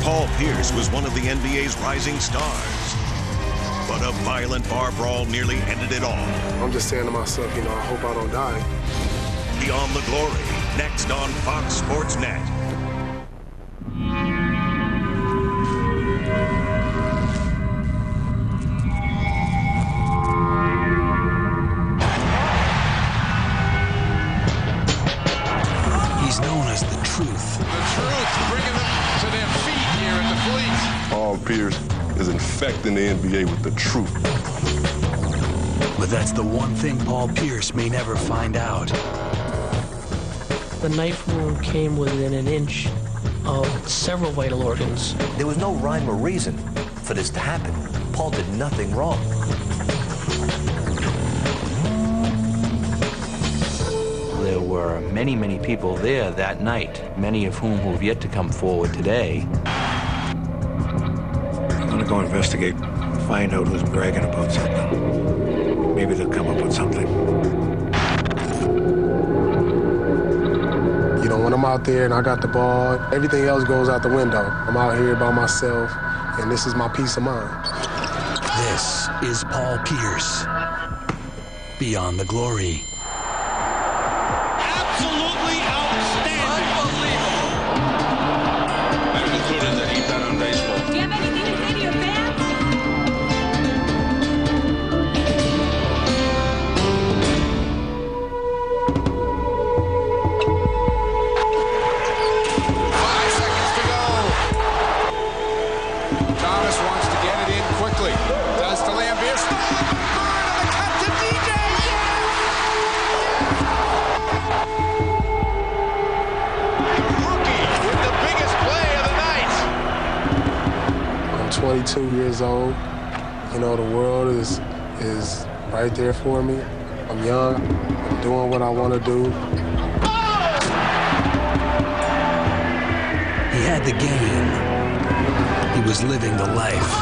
Paul Pierce was one of the NBA's rising stars. But a violent bar brawl nearly ended it all. I'm just saying to myself, I hope I don't die. Beyond the Glory, next on Fox Sports Net. He's known as the Truth. The Truth bringing them to their feet here at the Fleet. Paul Pierce is infecting the NBA with the truth. But that's the one thing Paul Pierce may never find out. The knife wound came within an inch of several vital organs. There was no rhyme or reason for this to happen. Paul did nothing wrong. There were many, many people there that night, many of whom have yet to come forward today. I'm gonna go investigate, find out who's bragging about something. Maybe they'll come up with something. When I'm out there and I got the ball, everything else goes out the window. I'm out here by myself, and this is my peace of mind. This is Paul Pierce, Beyond the Glory. Absolutely outstanding. Unbelievable. Better concluded that he's done on baseball. Do you have anything to say to your fans? I'm 22 years old. The world is right there for me. I'm young. I'm doing what I want to do. He had the game. He was living the life.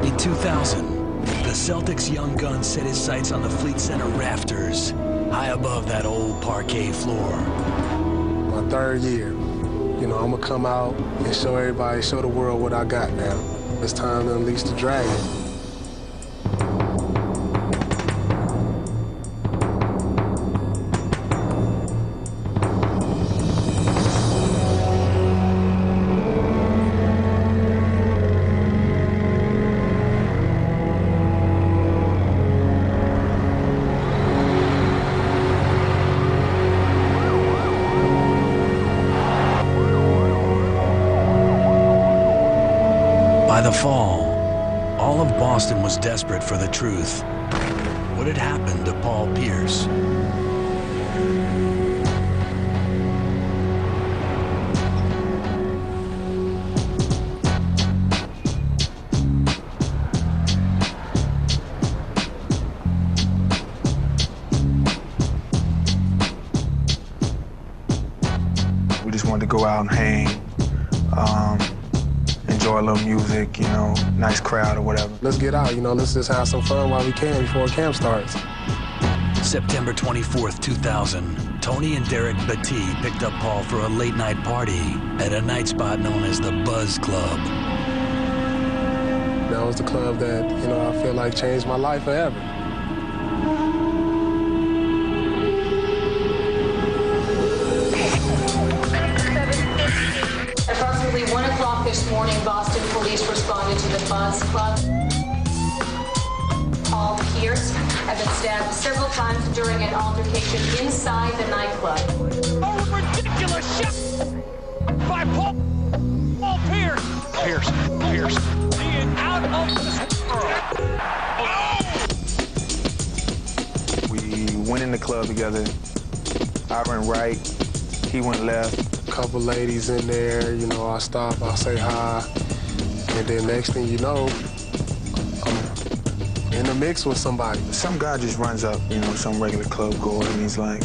In 2000, the Celtics' young gun set his sights on the Fleet Center rafters, high above that old parquet floor. My third year, I'm gonna come out and show everybody, show the world what I got now. It's time to unleash the dragon. By the fall, all of Boston was desperate for the truth. What had happened to Paul Pierce? We just wanted to go out and hang. Enjoy a little music, nice crowd or whatever. Let's get out, let's just have some fun while we can before camp starts. September 24th, 2000, Tony and Derek Battie picked up Paul for a late-night party at a night spot known as the Buzz Club. That was the club that, I feel like changed my life forever. Approximately 1 o'clock this morning, Boston police responded to the Buzz Club. Paul Pierce had been stabbed several times during an altercation inside the nightclub. Oh, ridiculous shot by Paul Pierce. Pierce. He is out of the We went in the club together. I went right, he went left. Couple ladies in there, I stop, I say hi, and then next thing you know, I'm in the mix with somebody. Some guy just runs up, some regular club goer, and he's like,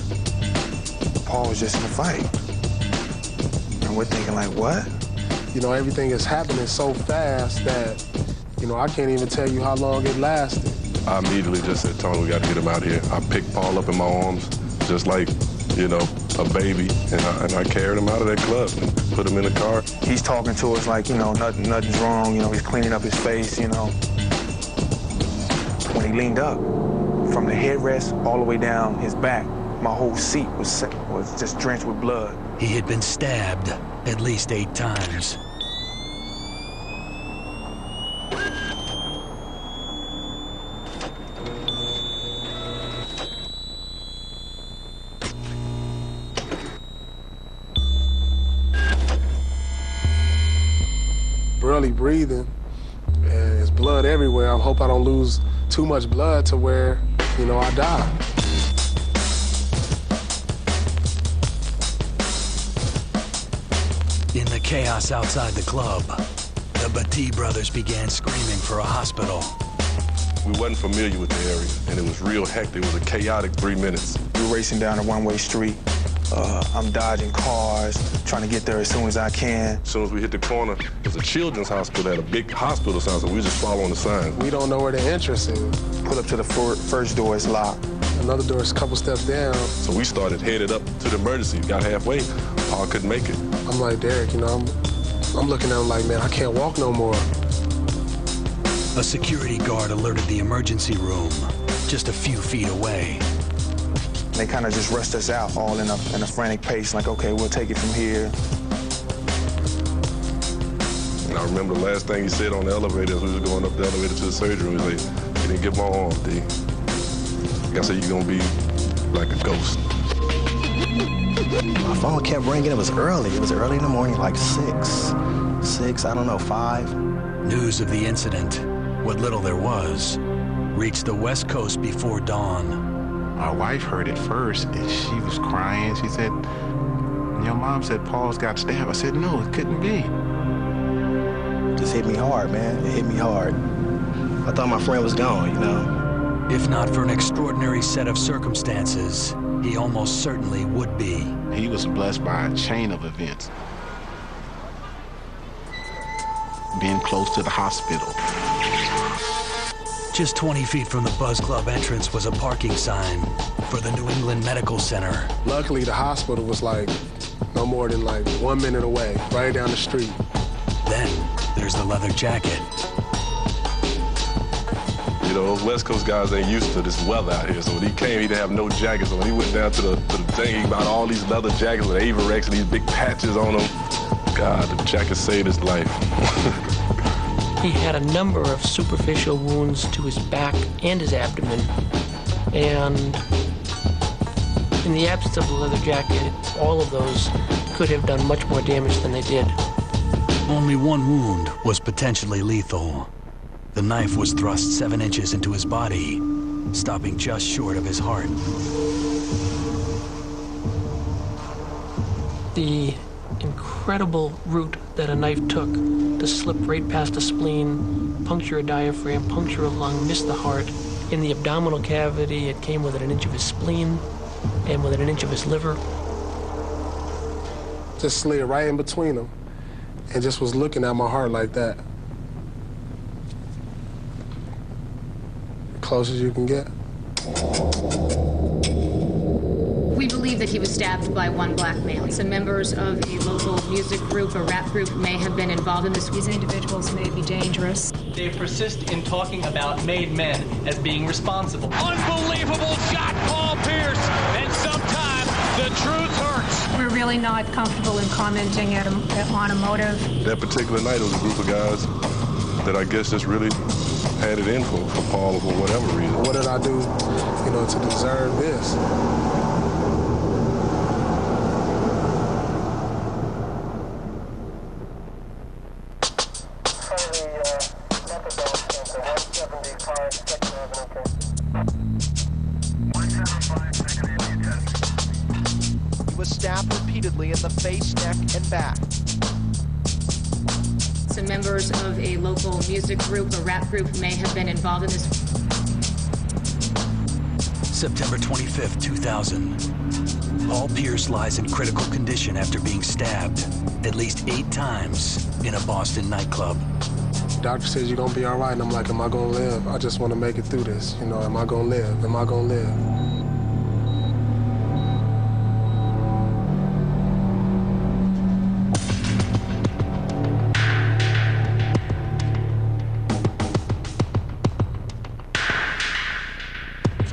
Paul was just in a fight. And we're thinking like, what? Everything is happening so fast that, I can't even tell you how long it lasted. I immediately just said, Tony, we got to get him out of here. I picked Paul up in my arms, just like, a baby, and I carried him out of that club and put him in the car. He's talking to us like, nothing's wrong, he's cleaning up his face, When he leaned up, from the headrest all the way down his back, my whole seat was just drenched with blood. He had been stabbed at least 8 times. Barely breathing, and there's blood everywhere. I hope I don't lose too much blood to where, I die. In the chaos outside the club, the Batty brothers began screaming for a hospital. We wasn't familiar with the area, and it was real hectic. It was a chaotic 3 minutes. We were racing down a one-way street. I'm dodging cars, trying to get there as soon as I can. As soon as we hit the corner, there's a children's hospital at a big hospital sign, so we just following the sign. We don't know where the entrance is. Pull up to the first door, it's locked. Another door is a couple steps down. So we started headed up to the emergency. Got halfway, Paul couldn't make it. I'm like, Derek, I'm looking at him like, man, I can't walk no more. A security guard alerted the emergency room just a few feet away. They kind of just rushed us out all in a frantic pace, like, okay, we'll take it from here. And I remember the last thing he said on the elevator as we was going up the elevator to the surgery, he was like, he didn't get my arm, D. Like I said, you're gonna be like a ghost. My phone kept ringing. It was early. It was early in the morning, like 6, I don't know, 5. News of the incident, what little there was, reached the West Coast before dawn. My wife heard it first, and she was crying. She said, your mom said Paul's got stabbed. I said, no, it couldn't be. Just hit me hard, man. It hit me hard. I thought my friend was gone, If not for an extraordinary set of circumstances, he almost certainly would be. He was blessed by a chain of events. Being close to the hospital. Just 20 feet from the Buzz Club entrance was a parking sign for the New England Medical Center. Luckily, the hospital was no more than 1 minute away, right down the street. Then there's the leather jacket. Those West Coast guys ain't used to this weather out here, so when he came, he didn't have no jackets on. He went down to the thing, he bought all these leather jackets with Averex and these big patches on them. God, the jacket saved his life. He had a number of superficial wounds to his back and his abdomen. And in the absence of the leather jacket, all of those could have done much more damage than they did. Only one wound was potentially lethal. The knife was thrust 7 inches into his body, stopping just short of his heart. The incredible route that a knife took to slip right past a spleen, puncture a diaphragm, puncture a lung, miss the heart. In the abdominal cavity, it came within 1 inch of his spleen and within 1 inch of his liver. Just slid right in between them and just was looking at my heart like that. Close as you can get. We believe that he was stabbed by one black male. Some members of a local music group or rap group may have been involved in this. These individuals may be dangerous. They persist in talking about made men as being responsible. Unbelievable shot, Paul Pierce. And sometimes the truth hurts. We're really not comfortable in commenting on a motive. That particular night, it was a group of guys that I guess just really had it in for Paul for whatever reason. What did I do, to deserve this? He was stabbed repeatedly in the face, neck, and back. Some members of a local music group or rap group may have been involved in this. September 25th, 2000. Paul Pierce lies in critical condition after being stabbed at least 8 times in a Boston nightclub. Doctor says you're gonna be all right, and I'm like, am I gonna live? I just wanna make it through this, am I gonna live? Am I gonna live?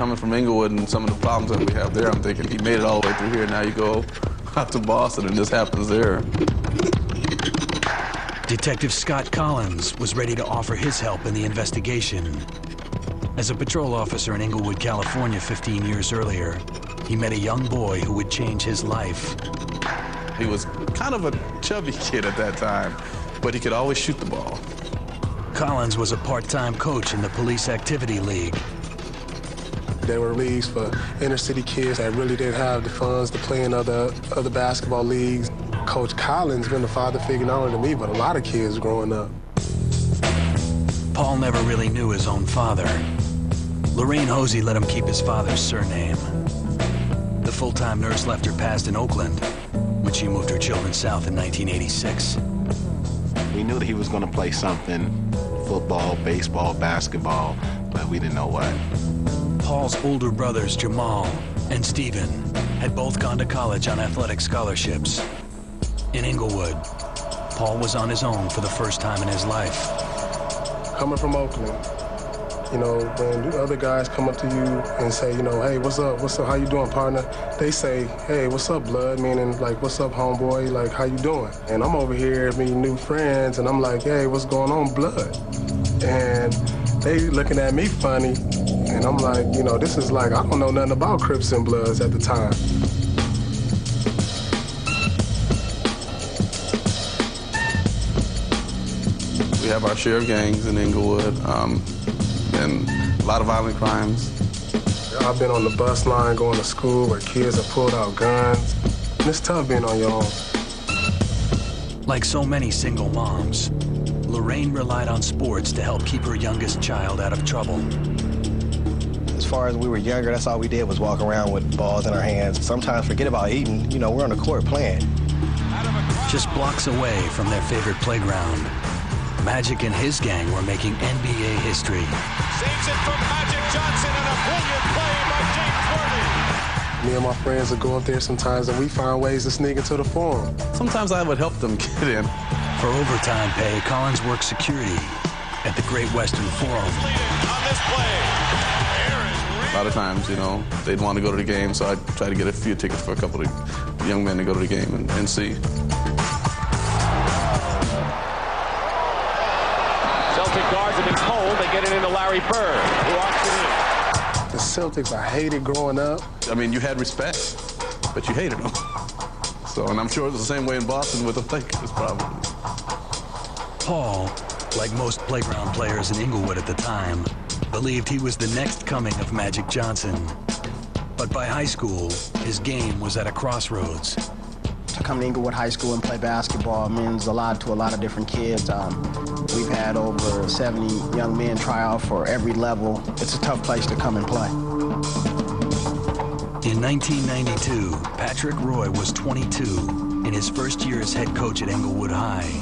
coming from Inglewood and some of the problems that we have there, I'm thinking he made it all the way through here. Now you go out to Boston and this happens there. Detective Scott Collins was ready to offer his help in the investigation. As a patrol officer in Inglewood, California 15 years earlier, he met a young boy who would change his life. He was kind of a chubby kid at that time, but he could always shoot the ball. Collins was a part-time coach in the Police Activity League. There were leagues for inner-city kids that really didn't have the funds to play in other basketball leagues. Coach Collins been a father figure not only to me, but a lot of kids growing up. Paul never really knew his own father. Lorraine Hosey let him keep his father's surname. The full-time nurse left her past in Oakland when she moved her children south in 1986. We knew that he was going to play something, football, baseball, basketball, but we didn't know what. Paul's older brothers, Jamal and Stephen, had both gone to college on athletic scholarships. In Inglewood, Paul was on his own for the first time in his life. Coming from Oakland, you know, when the other guys come up to you and say, you know, hey, what's up, how you doing, partner? They say, hey, what's up, blood? Meaning, like, what's up, homeboy? Like, how you doing? And I'm over here meeting new friends, and I'm like, hey, what's going on, blood? And they looking at me funny, and I'm like, you know, this is like, I don't know nothing about Crips and Bloods at the time. We have our share of gangs in Inglewood, and a lot of violent crimes. I've been on the bus line going to school where kids have pulled out guns. And it's tough being on your own. Like so many single moms, Lorraine relied on sports to help keep her youngest child out of trouble. As far as we were younger, that's all we did was walk around with balls in our hands. Sometimes forget about eating. You know, we're on the court playing. Just blocks away from their favorite playground, Magic and his gang were making NBA history. Saves it from Magic Johnson and a brilliant play by James Worthy. Me and my friends would go up there sometimes and we find ways to sneak into the forum. Sometimes I would help them get in. For overtime pay, Collins worked security at the Great Western Forum. On this play, a lot of times, you know, they'd want to go to the game, so I'd try to get a few tickets for a couple of young men to go to the game and see. Celtic guards have been told they get it into Larry Bird, who walks it in. The Celtics, I hated growing up. I mean, you had respect, but you hated them. So, and I'm sure it was the same way in Boston with the Lakers, probably. Paul, like most playground players in Inglewood at the time, believed he was the next coming of Magic Johnson. But by high school, his game was at a crossroads. To come to Inglewood High School and play basketball means a lot to a lot of different kids. We've had over 70 young men try out for every level. It's a tough place to come and play. In 1992, Patrick Roy was 22 in his first year as head coach at Inglewood High.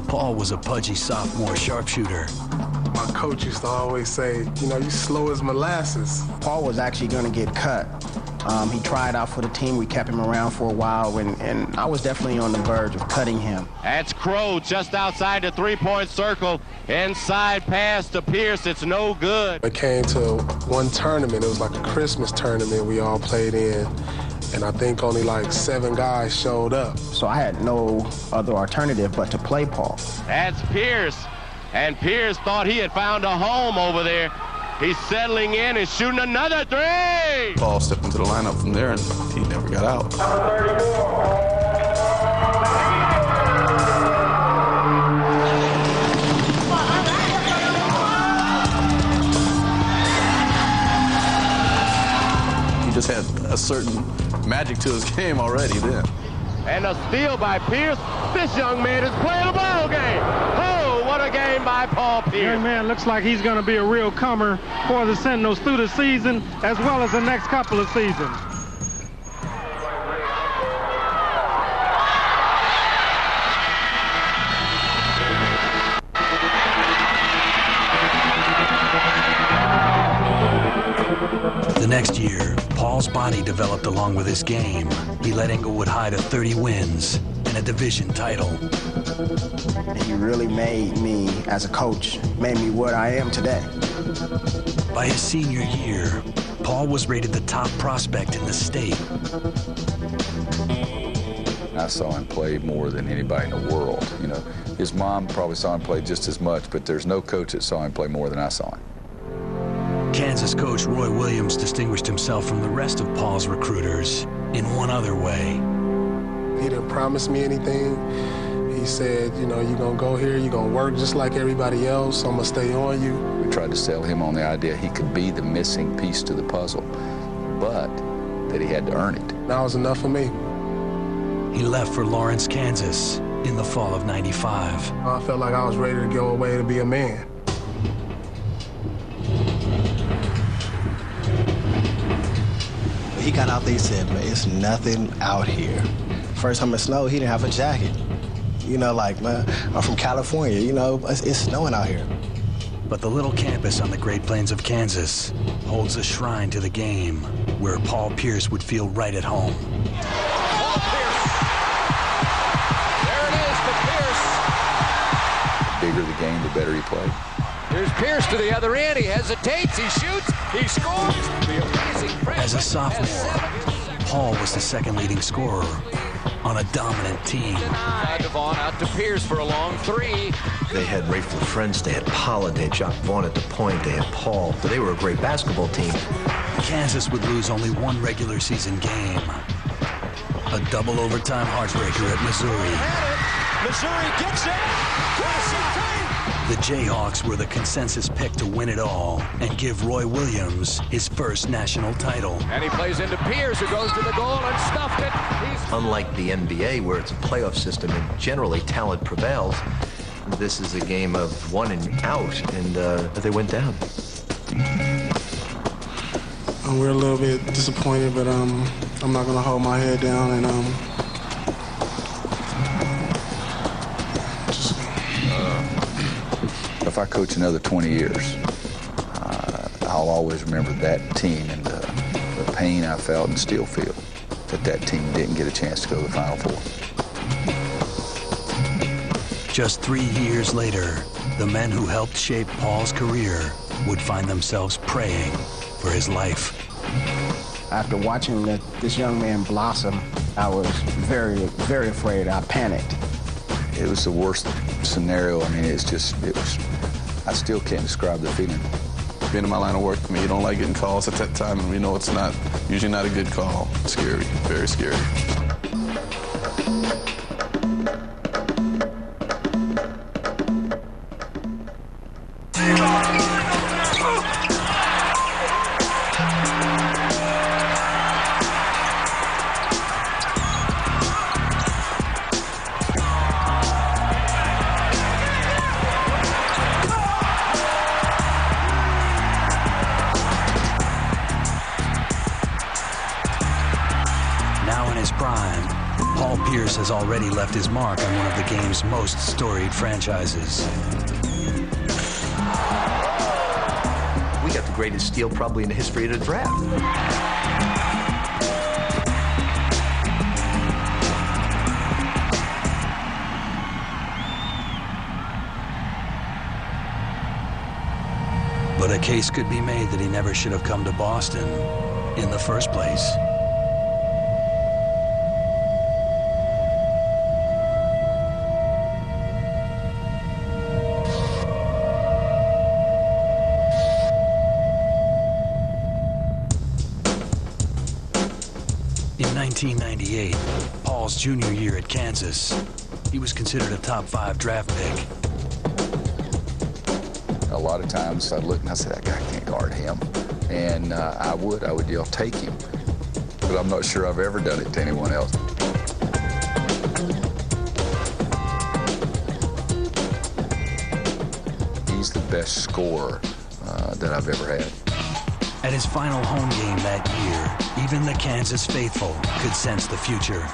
Paul was a pudgy sophomore sharpshooter. My coach used to always say, you know, you slow as molasses. Paul was actually going to get cut. He tried out for the team. We kept him around for a while, and I was definitely on the verge of cutting him. That's Crow just outside the three-point circle. Inside pass to Pierce. It's no good. It came to one tournament. It was like a Christmas tournament we all played in. And I think only like 7 guys showed up. So I had no other alternative but to play Paul. That's Pierce. And Pierce thought he had found a home over there. He's settling in and shooting another three. Paul stepped into the lineup from there, and he never got out. He just had a certain magic to his game already then. And a steal by Pierce. This young man is playing a ball game. Oh, what a game by Paul Pierce. Young man looks like he's going to be a real comer for the Sentinels through the season as well as the next couple of seasons. The next year, Paul's body developed along with his game. He led Inglewood High to 30 wins and a division title. He really made me, as a coach, made me what I am today. By his senior year, Paul was rated the top prospect in the state. I saw him play more than anybody in the world. You know, his mom probably saw him play just as much, but there's no coach that saw him play more than I saw him. Kansas coach Roy Williams distinguished himself from the rest of Paul's recruiters in one other way. He didn't promise me anything. He said, you know, you're going to go here, you're going to work just like everybody else, I'm going to stay on you. We tried to sell him on the idea he could be the missing piece to the puzzle, but that he had to earn it. That was enough for me. He left for Lawrence, Kansas in the fall of '95. I felt like I was ready to go away to be a man. He got out there, he said, man, it's nothing out here. First time it snowed, he didn't have a jacket. You know, like, man, I'm from California, you know, it's snowing out here. But the little campus on the Great Plains of Kansas holds a shrine to the game where Paul Pierce would feel right at home. Paul Pierce. There it is for Pierce. The bigger the game, the better he played. Here's Pierce to the other end. He hesitates, he shoots, he scores. The amazing As a sophomore, Paul was the second leading scorer on a dominant team. Devon out to Pierce for a long three. They had Rafe LaFrentz, they had Pollard, they had Jacques Vaughn at the point, they had Paul. So they were a great basketball team. Kansas would lose only one regular season game. A double overtime heartbreaker at Missouri. Missouri gets it. The Jayhawks were the consensus pick to win it all and give Roy Williams his first national title. And he plays into Pierce, who goes to the goal and stuffed it. Unlike the NBA, where it's a playoff system and generally talent prevails, this is a game of one and out, and they went down. We're a little bit disappointed, but I'm not going to hold my head down and If I coach another 20 years, I'll always remember that team and the pain I felt and still feel that team didn't get a chance to go to the Final Four. Just 3 years later, the men who helped shape Paul's career would find themselves praying for his life. After watching this young man blossom, I was very, very afraid. I panicked. It was the worst scenario. I mean, I still can't describe the feeling. Being in my line of work, I mean, you don't like getting calls at that time, and we know it's usually not a good call. Scary, very scary. Has already left his mark on one of the game's most storied franchises. We got the greatest steal probably in the history of the draft. But a case could be made that he never should have come to Boston in the first place. In 1998, Paul's junior year at Kansas, he was considered a top 5 draft pick. A lot of times I'd look and I said, that guy can't guard him. And I would yell, take him. But I'm not sure I've ever done it to anyone else. He's the best scorer that I've ever had. At his final home game that year, even the Kansas faithful could sense the future.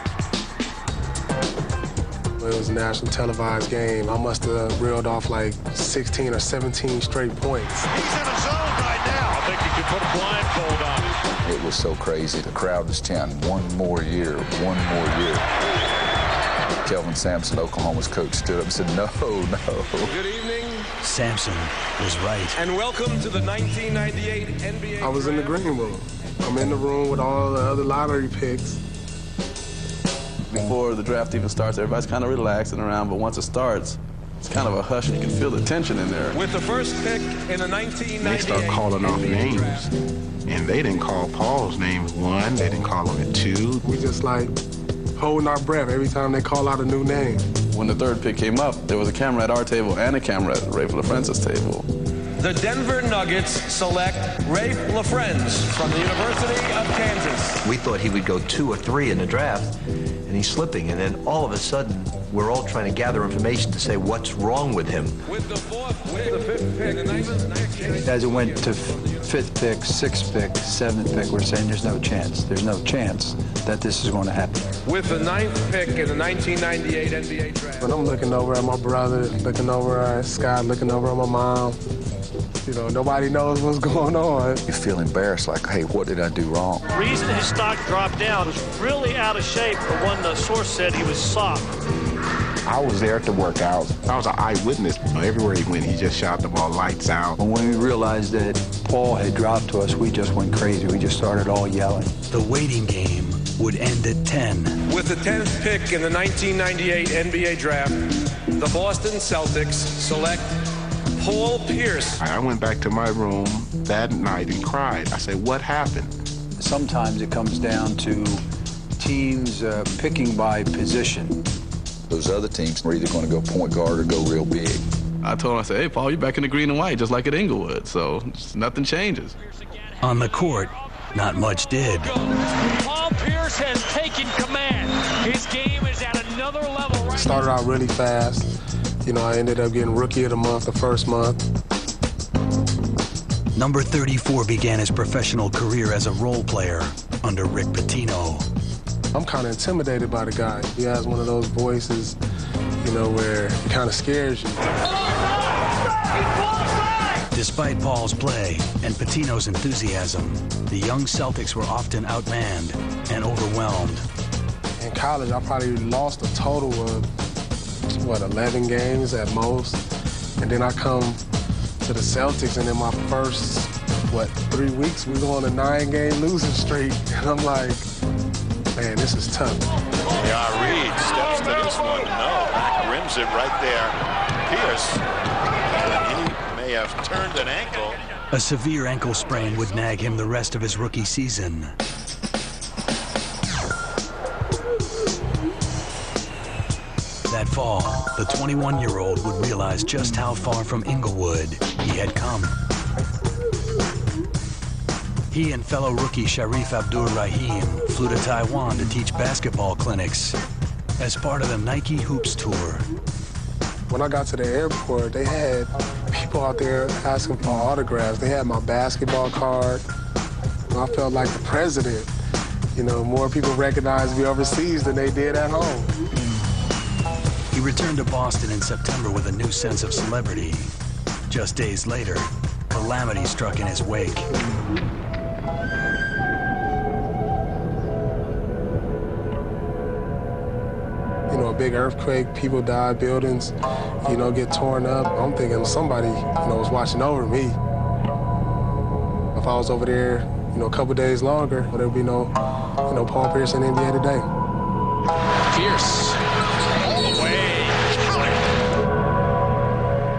It was a national televised game. I must have reeled off like 16 or 17 straight points. He's in a zone right now. I think you could put a blindfold on him. It was so crazy. The crowd was chanting, one more year, one more year. Kelvin Sampson, Oklahoma's coach, stood up and said, no, no. Good evening. Sampson was right. And welcome to the 1998 NBA. I was in the green room. I'm in the room with all the other lottery picks. Before the draft even starts, everybody's kind of relaxing around, but once it starts, it's kind of a hush, and you can feel the tension in there. With the first pick in the 1998 They start calling off names, and they didn't call Paul's name at 1, they didn't call him at 2. We just like holding our breath every time they call out a new name. When the third pick came up, there was a camera at our table and a camera at Raef LaFrence's table. The Denver Nuggets select Raef LaFrentz from the University of Kansas. We thought he would go 2 or 3 in the draft, and he's slipping. And then all of a sudden, we're all trying to gather information to say what's wrong with him. With the fifth pick, as it went to 5th pick, 6th pick, 7th pick, we're saying there's no chance. There's no chance that this is going to happen. With the 9th pick in the 1998 NBA draft. When I'm looking over at my brother, looking over at Scott, looking over at my mom, you know, nobody knows what's going on. You feel embarrassed, like, hey, what did I do wrong? The reason his stock dropped down was really out of shape, but when the source said he was soft. I was there at the workouts. I was an eyewitness. Everywhere he went, he just shot the ball lights out. When we realized that Paul had dropped to us, we just went crazy. We just started all yelling. The waiting game would end at 10. With the 10th pick in the 1998 NBA draft, the Boston Celtics select Paul Pierce. I went back to my room that night and cried. I said, what happened? Sometimes it comes down to teams picking by position. Those other teams were either going to go point guard or go real big. I told him, I said, hey, Paul, you're back in the green and white, just like at Inglewood, so nothing changes. On the court, not much did. Paul Pierce has taken command. His game is at another level. Right Started out really fast. You know, I ended up getting Rookie of the Month the first month. Number 34 began his professional career as a role player under Rick Pitino. I'm kind of intimidated by the guy. He has one of those voices, you know, where it kind of scares you. Despite Paul's play and Pitino's enthusiasm, the young Celtics were often outmanned and overwhelmed. In college, I probably lost a total of, 11 games at most. And then I come to the Celtics, and in my first, 3 weeks, we go on a 9-game losing streak. And I'm like, man, this is tough. Yeah, Reed steps to this one. No, rims it right there. Pierce, and he may have turned an ankle. A severe ankle sprain would nag him the rest of his rookie season. That fall, the 21-year-old would realize just how far from Inglewood he had come. He and fellow rookie Sharif Abdur-Rahim flew to Taiwan to teach basketball clinics as part of the Nike Hoops Tour. When I got to the airport, they had people out there asking for autographs. They had my basketball card. I felt like the president. You know, more people recognized me overseas than they did at home. He returned to Boston in September with a new sense of celebrity. Just days later, calamity struck in his wake. You know, a big earthquake, people die, buildings, you know, get torn up. I'm thinking somebody, you know, was watching over me. If I was over there, you know, a couple days longer, there would be no, you know, Paul Pierce in the NBA today. Pierce, all the way.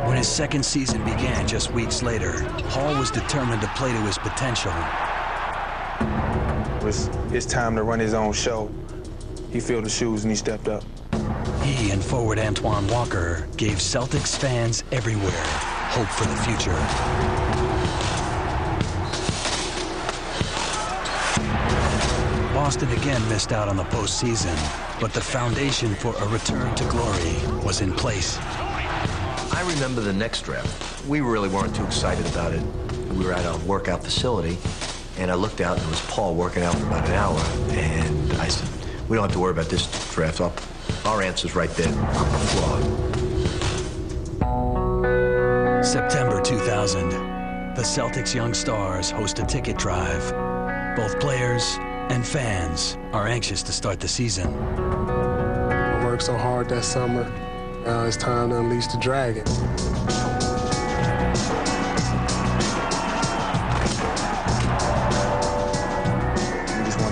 When his second season began just weeks later, Paul was determined to play to his potential. It was his time to run his own show. He filled the shoes and he stepped up. He and forward Antoine Walker gave Celtics fans everywhere hope for the future. Boston again missed out on the postseason, but the foundation for a return to glory was in place. I remember the next draft. We really weren't too excited about it. We were at a workout facility, and I looked out, and it was Paul working out for about an hour, and I said, we don't have to worry about this draft. Our answer's right there on the floor. September 2000, the Celtics' young stars host a ticket drive. Both players and fans are anxious to start the season. I worked so hard that summer. Now it's time to unleash the dragon.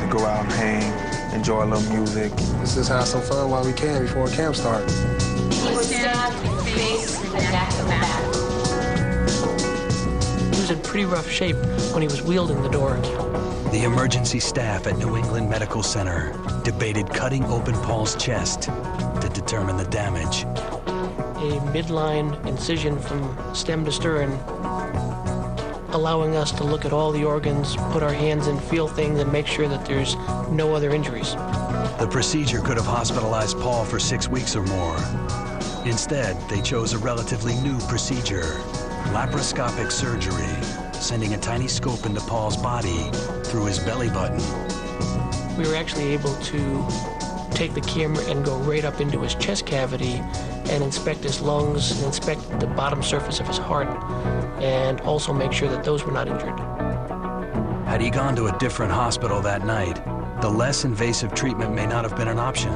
to go out and hang, enjoy a little music. Let's just have some fun while we can before camp starts. He was stabbed in the face and neck and back. He was in pretty rough shape when he was wielding the door. The emergency staff at New England Medical Center debated cutting open Paul's chest to determine the damage. A midline incision from stem to stern, allowing us to look at all the organs, put our hands in, feel things, and make sure that there's no other injuries. The procedure could have hospitalized Paul for 6 weeks or more. Instead, they chose a relatively new procedure, laparoscopic surgery, sending a tiny scope into Paul's body through his belly button. We were actually able to take the camera and go right up into his chest cavity and inspect his lungs and inspect the bottom surface of his heart and also make sure that those were not injured. Had he gone to a different hospital that night, the less invasive treatment may not have been an option.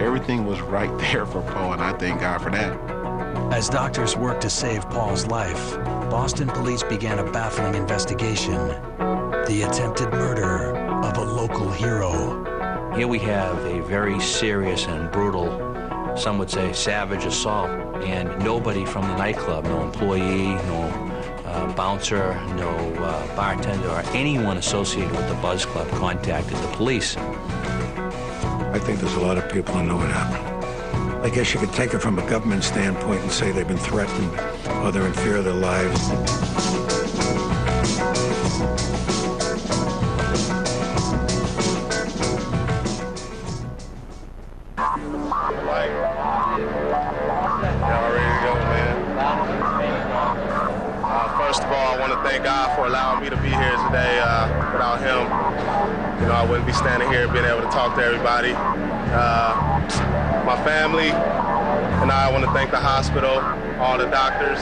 Everything was right there for Paul, and I thank God for that. As doctors worked to save Paul's life, Boston police began a baffling investigation. The attempted murder of a local hero. Here we have a very serious and brutal, some would say savage assault, and nobody from the nightclub, no employee, no bouncer, no bartender, or anyone associated with the Buzz Club contacted the police. I think there's a lot of people who know what happened. I guess you could take it from a government standpoint and say they've been threatened or they're in fear of their lives. First of all, I want to thank God for allowing me to be here today. Without him, I wouldn't be standing here being able to talk to everybody. My family and I want to thank the hospital, all the doctors,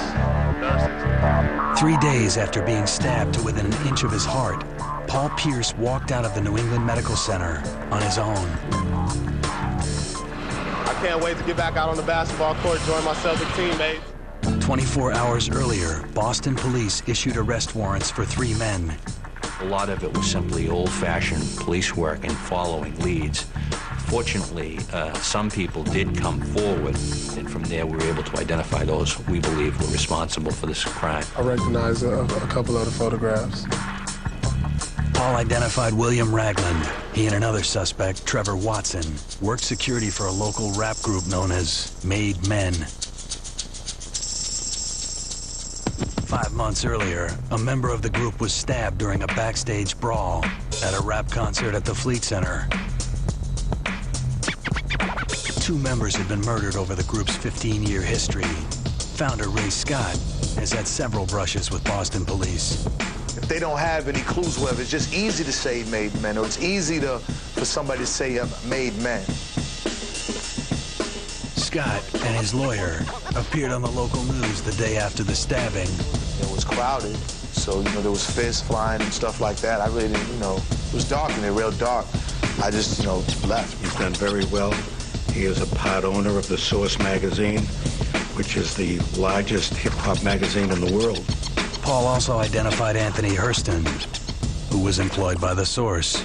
nurses. 3 days after being stabbed to within an inch of his heart, Paul Pierce walked out of the New England Medical Center on his own. I can't wait to get back out on the basketball court, join my Celtic teammates. 24 hours earlier, Boston police issued arrest warrants for 3 men. A lot of it was simply old-fashioned police work and following leads. Fortunately, some people did come forward, and from there we were able to identify those we believe were responsible for this crime. I recognize a couple of the photographs. Paul identified William Ragland. He and another suspect, Trevor Watson, worked security for a local rap group known as Made Men. 5 months earlier, a member of the group was stabbed during a backstage brawl at a rap concert at the Fleet Center. 2 members have been murdered over the group's 15-year history. Founder Ray Scott has had several brushes with Boston police. If they don't have any clues, whatever, it's just easy to say made men, or it's easy for somebody to say made men. Scott and his lawyer appeared on the local news the day after the stabbing. It was crowded, so, there was fists flying and stuff like that. I really didn't, it was dark in there, real dark. I just, left. He's done very well. He is a part owner of The Source magazine, which is the largest hip-hop magazine in the world. Paul also identified Anthony Hurston, who was employed by The Source.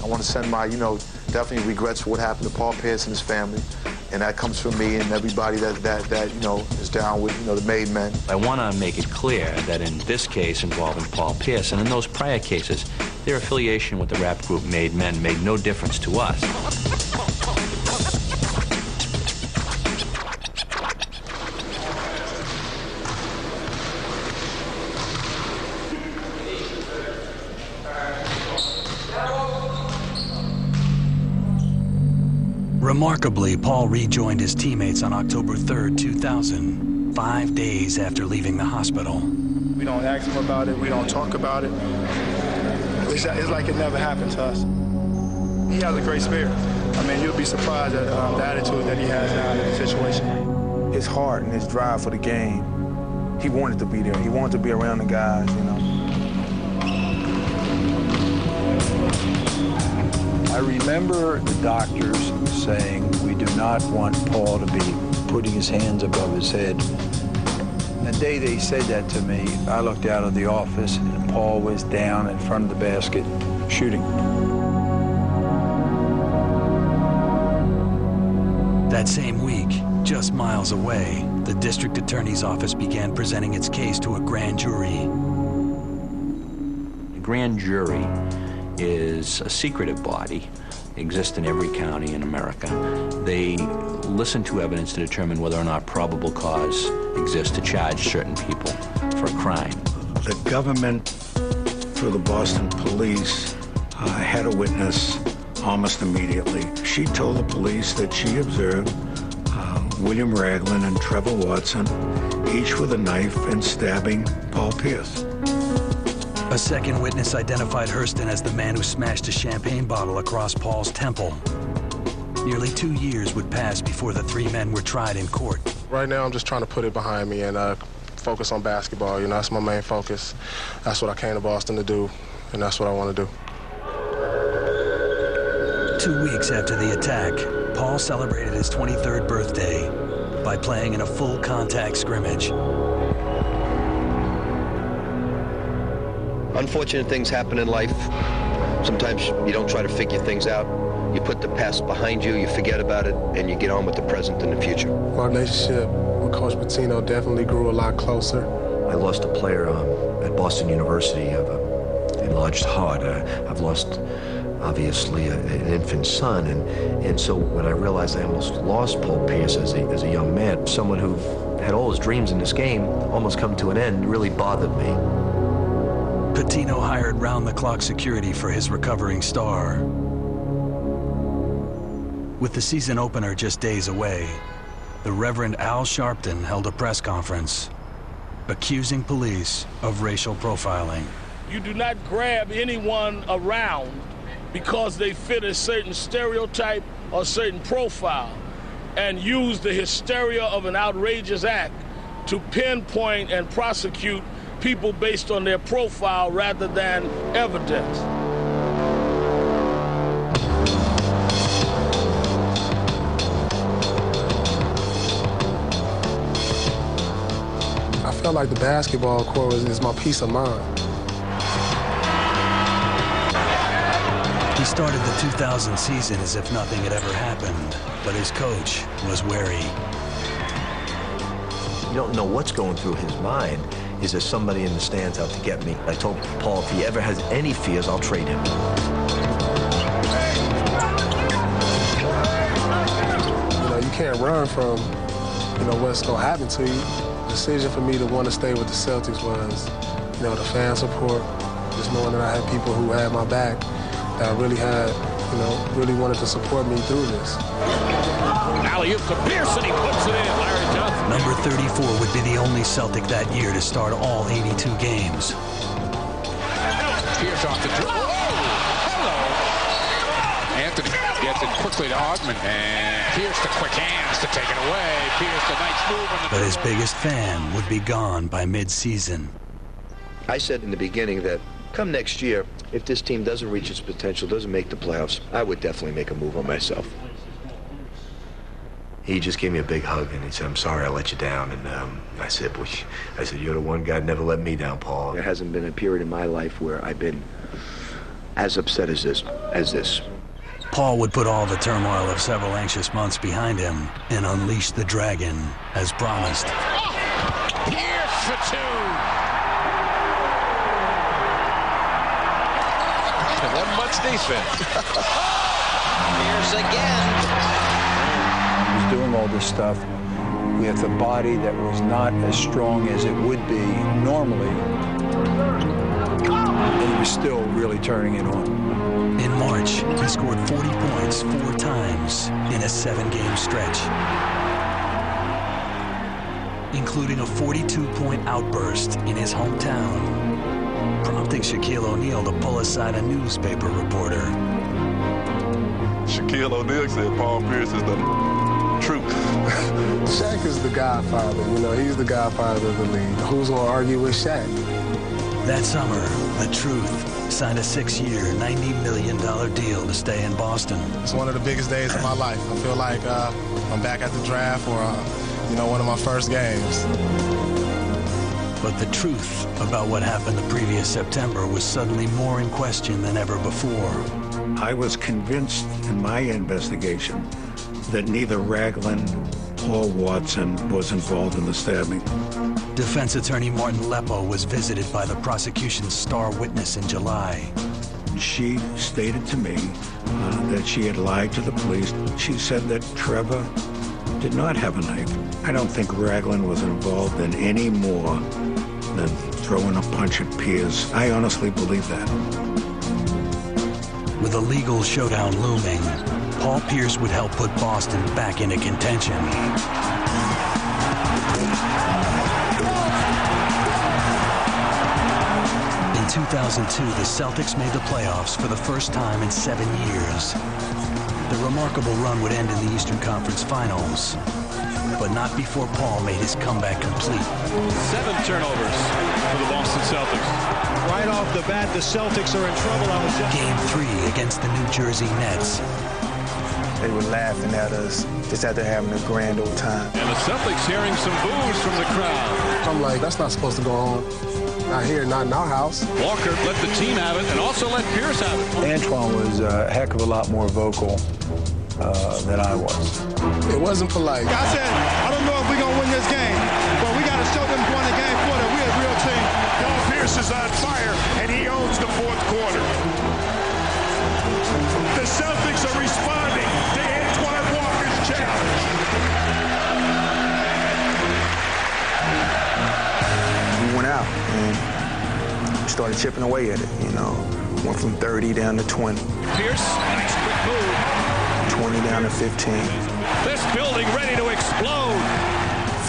I want to send my, definitely regrets for what happened to Paul Pierce and his family. And that comes from me and everybody that is down with, the Made Men. I want to make it clear that in this case involving Paul Pierce and in those prior cases, their affiliation with the rap group Made Men made no difference to us. Remarkably, Paul rejoined his teammates on October 3rd, 2000, 5 days after leaving the hospital. We don't ask him about it. We don't talk about it. It's like it never happened to us. He has a great spirit. You'll be surprised at the attitude that he has now in the situation. His heart and his drive for the game, he wanted to be there. He wanted to be around the guys, I remember the doctors saying we do not want Paul to be putting his hands above his head The day that he said that to me, I looked out of the office and Paul was down in front of the basket shooting. That same week, just miles away, the district attorney's office began presenting its case to a grand jury. A grand jury is a secretive body, exists in every county in America. They listen to evidence to determine whether or not probable cause exists to charge certain people for a crime. The government, through the Boston police, had a witness almost immediately. She told the police that she observed William Ragland and Trevor Watson, each with a knife and stabbing Paul Pierce. A second witness identified Hurston as the man who smashed a champagne bottle across Paul's temple. Nearly 2 years would pass before the three men were tried in court. Right now, I'm just trying to put it behind me and focus on basketball. You know, that's my main focus. That's what I came to Boston to do, and that's what I want to do. 2 weeks after the attack, Paul celebrated his 23rd birthday by playing in a full contact scrimmage. Unfortunate things happen in life. Sometimes you don't try to figure things out. You put the past behind you, you forget about it, and you get on with the present and the future. My relationship with Coach Pitino definitely grew a lot closer. I lost a player at Boston University of an enlarged heart. I've lost, obviously, an infant son, and so when I realized I almost lost Paul Pierce as a young man, someone who had all his dreams in this game almost come to an end, really bothered me. Pitino hired round-the-clock security for his recovering star. With the season opener just days away, the Reverend Al Sharpton held a press conference accusing police of racial profiling. You do not grab anyone around because they fit a certain stereotype or certain profile and use the hysteria of an outrageous act to pinpoint and prosecute people based on their profile rather than evidence. I felt like the basketball court is my peace of mind. He started the 2000 season as if nothing had ever happened, but his coach was wary. You don't know what's going through his mind. Is there somebody in the stands out to get me? I told Paul if he ever has any fears, I'll trade him. You know, you can't run from, what's going to happen to you. The decision for me to want to stay with the Celtics was, the fan support, just knowing that I had people who had my back, that really had, really wanted to support me through this. Alley-oop to Pierce, and he puts it in. Larry Johnson. Number 34 would be the only Celtic that year to start all 82 games. Pierce off the dribble. Oh, hello. Anthony gets it quickly to Augman, and Pierce the quick hands to take it away. Pierce the nice move. But his biggest fan would be gone by mid-season. I said in the beginning that come next year, if this team doesn't reach its potential, doesn't make the playoffs, I would definitely make a move on myself. He just gave me a big hug, and he said, I'm sorry I let you down. And I said, you're the one guy that never let me down, Paul. There hasn't been a period in my life where I've been as upset as this. Paul would put all the turmoil of several anxious months behind him and unleash the dragon, as promised. Pierce for two. There wasn't much defense. Pierce again. Doing all this stuff with a body that was not as strong as it would be normally, and he was still really turning it on. In March, he scored 40 points 4 times in a 7-game stretch, including a 42-point outburst in his hometown, prompting Shaquille O'Neal to pull aside a newspaper reporter. Shaquille O'Neal said Paul Pierce is the truth. Shaq is the godfather, he's the godfather of the league. Who's going to argue with Shaq? That summer, the Truth signed a 6-year, $90 million deal to stay in Boston. It's one of the biggest days of my life. I feel like I'm back at the draft or, one of my first games. But the truth about what happened the previous September was suddenly more in question than ever before. I was convinced in my investigation that neither Ragland or Watson was involved in the stabbing. Defense attorney Martin Leppo was visited by the prosecution's star witness in July. She stated to me that she had lied to the police. She said that Trevor did not have a knife. I don't think Ragland was involved in any more than throwing a punch at Pierce. I honestly believe that. With a legal showdown looming, Paul Pierce would help put Boston back into contention. In 2002, the Celtics made the playoffs for the first time in 7 years. The remarkable run would end in the Eastern Conference Finals, but not before Paul made his comeback complete. 7 turnovers for the Boston Celtics. Right off the bat, the Celtics are in trouble. Game 3 against the New Jersey Nets. They were laughing at us just after having a grand old time. And the Celtics hearing some boos from the crowd. I'm like, that's not supposed to go on. Not here, not in our house. Walker let the team have it and also let Pierce have it. Antoine was a heck of a lot more vocal than I was. It wasn't polite. I said, I don't know if we're going to win this game, but we got to show them going to game 4 that we're a real team. Paul Pierce is on fire, and he owns the fourth quarter. The Celtics are responding to Antoine Walker's challenge. We went out and started chipping away at it, you know. Went from 30 down to 20. Pierce, nice quick move. 20 down to 15. This building ready to explode.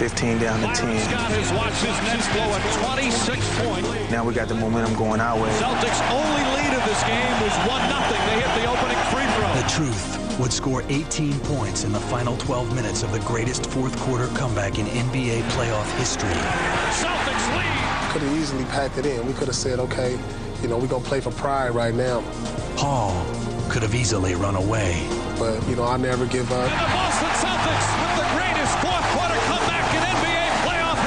15 down to 10. Scott has watched his Nets blow a 26-point. Now we got the momentum going our way. Celtics' only lead of this game was 1-0. They hit the opening free throw. The Truth would score 18 points in the final 12 minutes of the greatest fourth quarter comeback in NBA playoff history. Celtics lead. Could have easily packed it in. We could have said, okay, you know, we're going to play for pride right now. Paul could have easily run away. But, you know, I never give up. And the Boston Celtics with the greatest fourth quarter comeback in NBA playoff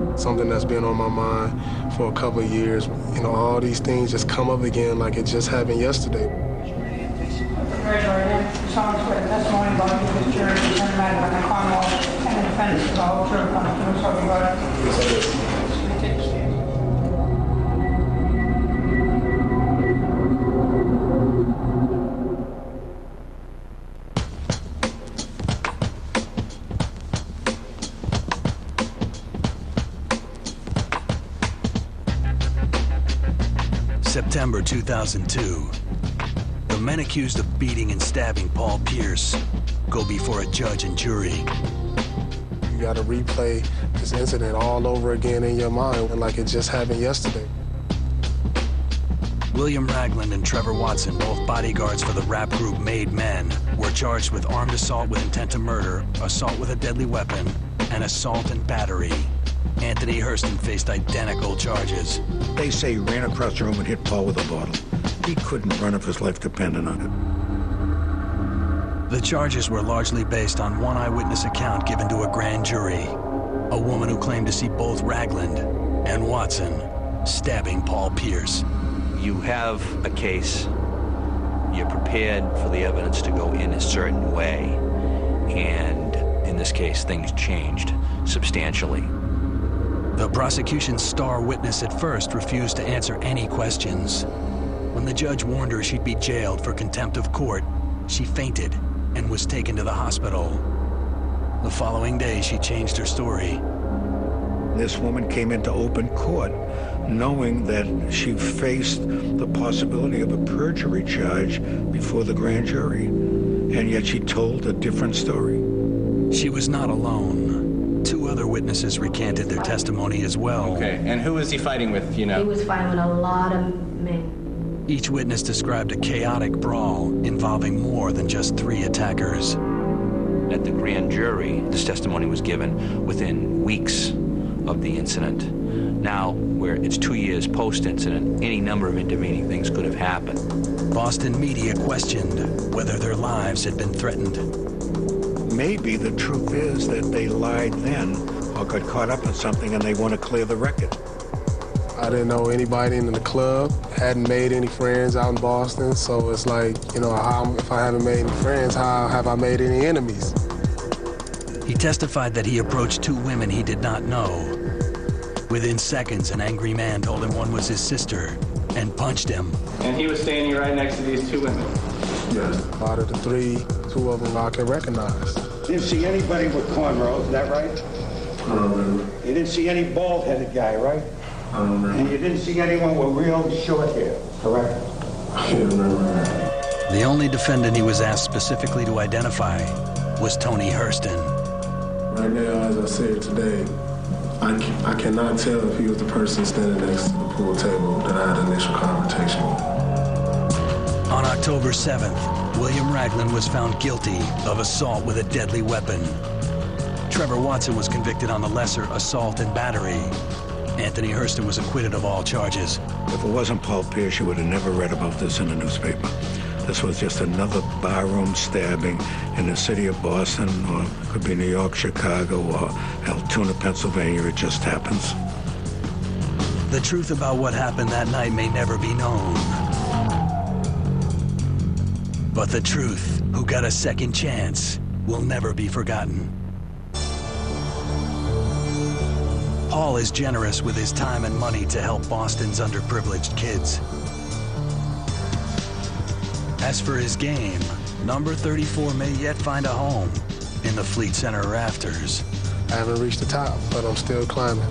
history. Something that's been on my mind for a couple of years. You know, all these things just come up again like it just happened yesterday. Raise our hand. Someone swear testimony about you, this jury, is matter by the Commonwealth and the defense of the whole truth on the truth, so we got it. September 2002. The men accused of beating and stabbing Paul Pierce go before a judge and jury. You got to replay this incident all over again in your mind like it just happened yesterday. William Ragland and Trevor Watson, both bodyguards for the rap group Made Men, were charged with armed assault with intent to murder, assault with a deadly weapon, and assault and battery. Anthony Hurston faced identical charges. They say he ran across the room and hit Paul with a bottle. He couldn't run if his life depended on it. The charges were largely based on one eyewitness account given to a grand jury. A woman who claimed to see both Ragland and Watson stabbing Paul Pierce. You have a case, you're prepared for the evidence to go in a certain way, and in this case, things changed substantially. The prosecution's star witness at first refused to answer any questions. When the judge warned her she'd be jailed for contempt of court, she fainted and was taken to the hospital. The following day, she changed her story. This woman came into open court knowing that she faced the possibility of a perjury charge before the grand jury, and yet she told a different story. She was not alone. 2 other witnesses recanted their testimony as well. Okay, and who was he fighting with, you know? He was fighting with a lot of men. Each witness described a chaotic brawl involving more than just 3 attackers. At the grand jury, this testimony was given within weeks of the incident. Now, where it's 2 years post-incident, any number of intervening things could have happened. Boston media questioned whether their lives had been threatened. Maybe the truth is that they lied then or got caught up in something and they want to clear the record. I didn't know anybody in the club, hadn't made any friends out in Boston, so it's like, you know, if I haven't made any friends, how have I made any enemies? He testified that he approached 2 women he did not know. Within seconds, an angry man told him one was his sister and punched him. And he was standing right next to these 2 women? Yes. Out of the 3, 2 of them I can recognize. Didn't see anybody with cornrows, is that right? I don't remember. You didn't see any bald-headed guy, right? I don't remember. And you didn't see anyone with real short hair, correct? I can't remember that. The only defendant he was asked specifically to identify was Tony Hurston. Right now, as I sit here today, I cannot tell if he was the person standing next to the pool table that I had an initial confrontation with. On October 7th, William Ragland was found guilty of assault with a deadly weapon. Trevor Watson was convicted on the lesser assault and battery. Anthony Hurston was acquitted of all charges. If it wasn't Paul Pierce, you would have never read about this in the newspaper. This was just another barroom stabbing in the city of Boston, or it could be New York, Chicago, or Altoona, Pennsylvania. It just happens. The truth about what happened that night may never be known. But the truth, who got a second chance, will never be forgotten. Paul is generous with his time and money to help Boston's underprivileged kids. As for his game, number 34 may yet find a home in the Fleet Center rafters. I haven't reached the top, but I'm still climbing.